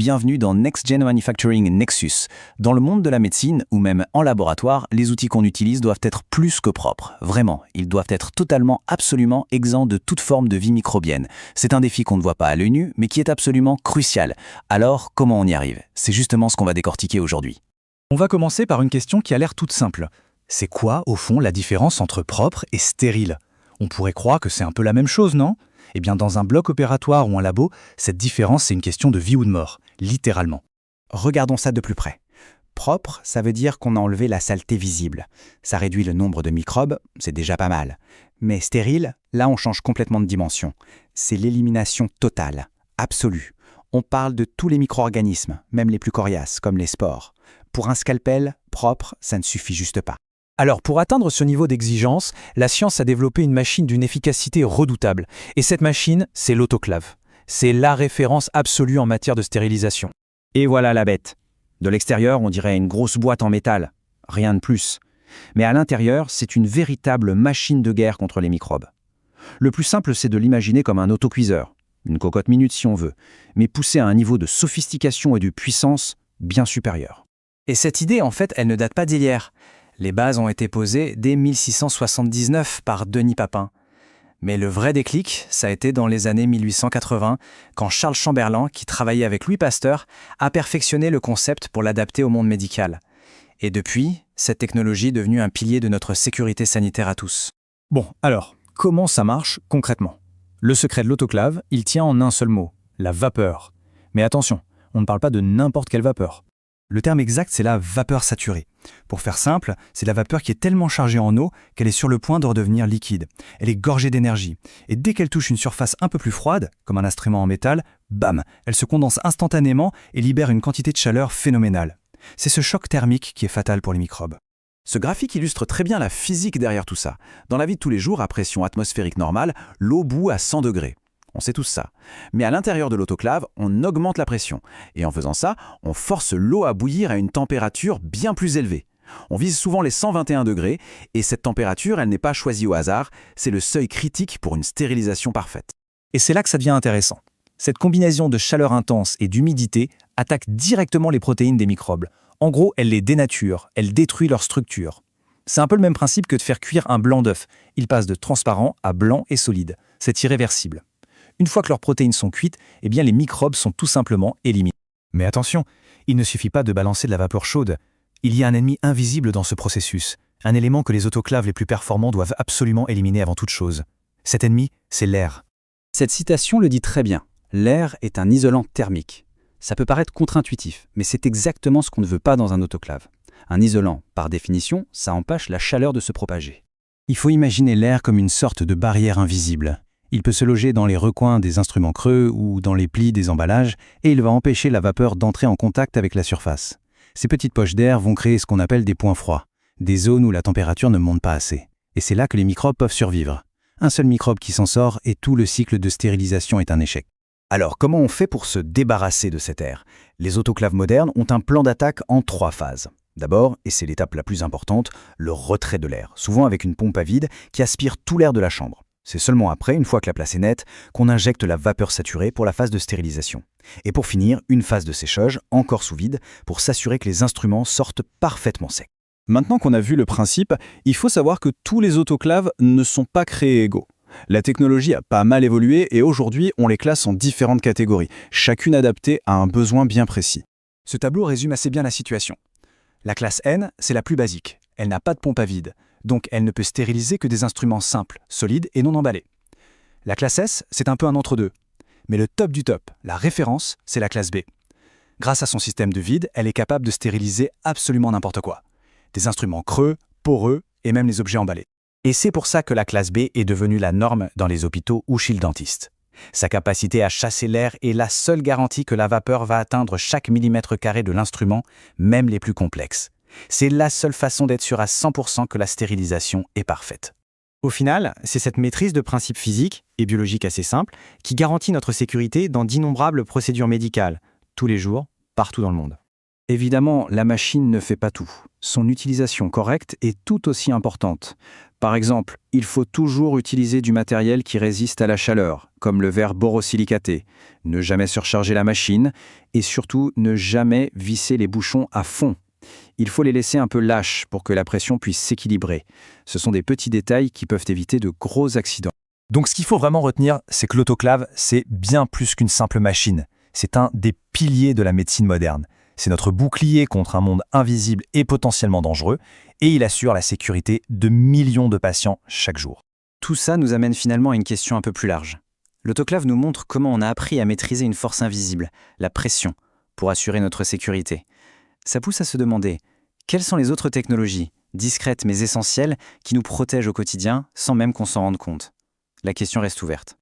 bienvenue dans Next Gen Manufacturing Nexus. Dans le monde de la médecine, ou même en laboratoire, les outils qu'on utilise doivent être plus que propres. Vraiment, ils doivent être totalement, absolument exempts de toute forme de vie microbienne. C'est un défi qu'on ne voit pas à l'œil nu, mais qui est absolument crucial. Alors, comment on y arrive? C'est justement ce qu'on va décortiquer aujourd'hui. On va commencer par une question qui a l'air toute simple. C'est quoi, au fond, la différence entre propre et stérile? On pourrait croire que c'est un peu la même chose, non? Eh bien, dans un bloc opératoire ou un labo, cette différence, c'est une question de vie ou de mort, littéralement. Regardons ça de plus près. Propre, ça veut dire qu'on a enlevé la saleté visible. Ça réduit le nombre de microbes, c'est déjà pas mal. Mais stérile, là on change complètement de dimension. C'est l'élimination totale, absolue. On parle de tous les micro-organismes, même les plus coriaces, comme les spores. Pour un scalpel, propre, ça ne suffit juste pas. Alors, pour atteindre ce niveau d'exigence, la science a développé une machine d'une efficacité redoutable. Et cette machine, c'est l'autoclave. C'est la référence absolue en matière de stérilisation. Et voilà la bête. De l'extérieur, on dirait une grosse boîte en métal. Rien de plus. Mais à l'intérieur, c'est une véritable machine de guerre contre les microbes. Le plus simple, c'est de l'imaginer comme un autocuiseur. Une cocotte minute si on veut, mais poussé à un niveau de sophistication et de puissance bien supérieur. Et cette idée, en fait, elle ne date pas d'hier. Les bases ont été posées dès 1679 par Denis Papin. Mais le vrai déclic, ça a été dans les années 1880, quand Charles Chamberlain, qui travaillait avec Louis Pasteur, a perfectionné le concept pour l'adapter au monde médical. Et depuis, cette technologie est devenue un pilier de notre sécurité sanitaire à tous. Bon, alors, comment ça marche concrètement? Le secret de l'autoclave, il tient en un seul mot, la vapeur. Mais attention, on ne parle pas de n'importe quelle vapeur. Le terme exact, c'est la vapeur saturée. Pour faire simple, c'est la vapeur qui est tellement chargée en eau qu'elle est sur le point de redevenir liquide. Elle est gorgée d'énergie. Et dès qu'elle touche une surface un peu plus froide, comme un instrument en métal, bam, elle se condense instantanément et libère une quantité de chaleur phénoménale. C'est ce choc thermique qui est fatal pour les microbes. Ce graphique illustre très bien la physique derrière tout ça. Dans la vie de tous les jours, à pression atmosphérique normale, l'eau bout à 100 degrés. On sait tous ça. Mais à l'intérieur de l'autoclave, on augmente la pression. Et en faisant ça, on force l'eau à bouillir à une température bien plus élevée. On vise souvent les 121 degrés, et cette température, elle n'est pas choisie au hasard, c'est le seuil critique pour une stérilisation parfaite. Et c'est là que ça devient intéressant. Cette combinaison de chaleur intense et d'humidité attaque directement les protéines des microbes. En gros, elle les dénature, elle détruit leur structure. C'est un peu le même principe que de faire cuire un blanc d'œuf. Il passe de transparent à blanc et solide. C'est irréversible. Une fois que leurs protéines sont cuites, eh bien les microbes sont tout simplement éliminés. Mais attention, il ne suffit pas de balancer de la vapeur chaude. Il y a un ennemi invisible dans ce processus, un élément que les autoclaves les plus performants doivent absolument éliminer avant toute chose. Cet ennemi, c'est l'air. Cette citation le dit très bien. L'air est un isolant thermique. Ça peut paraître contre-intuitif, mais c'est exactement ce qu'on ne veut pas dans un autoclave. Un isolant, par définition, ça empêche la chaleur de se propager. Il faut imaginer l'air comme une sorte de barrière invisible. Il peut se loger dans les recoins des instruments creux ou dans les plis des emballages et il va empêcher la vapeur d'entrer en contact avec la surface. Ces petites poches d'air vont créer ce qu'on appelle des points froids, des zones où la température ne monte pas assez. Et c'est là que les microbes peuvent survivre. Un seul microbe qui s'en sort et tout le cycle de stérilisation est un échec. Alors, comment on fait pour se débarrasser de cet air? Les autoclaves modernes ont un plan d'attaque en 3 phases. D'abord, et c'est l'étape la plus importante, le retrait de l'air, souvent avec une pompe à vide qui aspire tout l'air de la chambre. C'est seulement après, une fois que la place est nette, qu'on injecte la vapeur saturée pour la phase de stérilisation. Et pour finir, une phase de séchage, encore sous vide, pour s'assurer que les instruments sortent parfaitement secs. Maintenant qu'on a vu le principe, il faut savoir que tous les autoclaves ne sont pas créés égaux. La technologie a pas mal évolué et aujourd'hui, on les classe en différentes catégories, chacune adaptée à un besoin bien précis. Ce tableau résume assez bien la situation. La classe N, c'est la plus basique. Elle n'a pas de pompe à vide. Donc elle ne peut stériliser que des instruments simples, solides et non emballés. La classe S, c'est un peu un entre-deux. Mais le top du top, la référence, c'est la classe B. Grâce à son système de vide, elle est capable de stériliser absolument n'importe quoi. Des instruments creux, poreux et même les objets emballés. Et c'est pour ça que la classe B est devenue la norme dans les hôpitaux ou chez le dentiste. Sa capacité à chasser l'air est la seule garantie que la vapeur va atteindre chaque millimètre carré de l'instrument, même les plus complexes. C'est la seule façon d'être sûr à 100% que la stérilisation est parfaite. Au final, c'est cette maîtrise de principes physiques et biologiques assez simples qui garantit notre sécurité dans d'innombrables procédures médicales, tous les jours, partout dans le monde. Évidemment, la machine ne fait pas tout. Son utilisation correcte est tout aussi importante. Par exemple, il faut toujours utiliser du matériel qui résiste à la chaleur, comme le verre borosilicaté, ne jamais surcharger la machine et surtout ne jamais visser les bouchons à fond. Il faut les laisser un peu lâches pour que la pression puisse s'équilibrer. Ce sont des petits détails qui peuvent éviter de gros accidents. Donc ce qu'il faut vraiment retenir, c'est que l'autoclave, c'est bien plus qu'une simple machine. C'est un des piliers de la médecine moderne. C'est notre bouclier contre un monde invisible et potentiellement dangereux, et il assure la sécurité de millions de patients chaque jour. Tout ça nous amène finalement à une question un peu plus large. L'autoclave nous montre comment on a appris à maîtriser une force invisible, la pression, pour assurer notre sécurité. Ça pousse à se demander, quelles sont les autres technologies, discrètes mais essentielles, qui nous protègent au quotidien sans même qu'on s'en rende compte ? La question reste ouverte.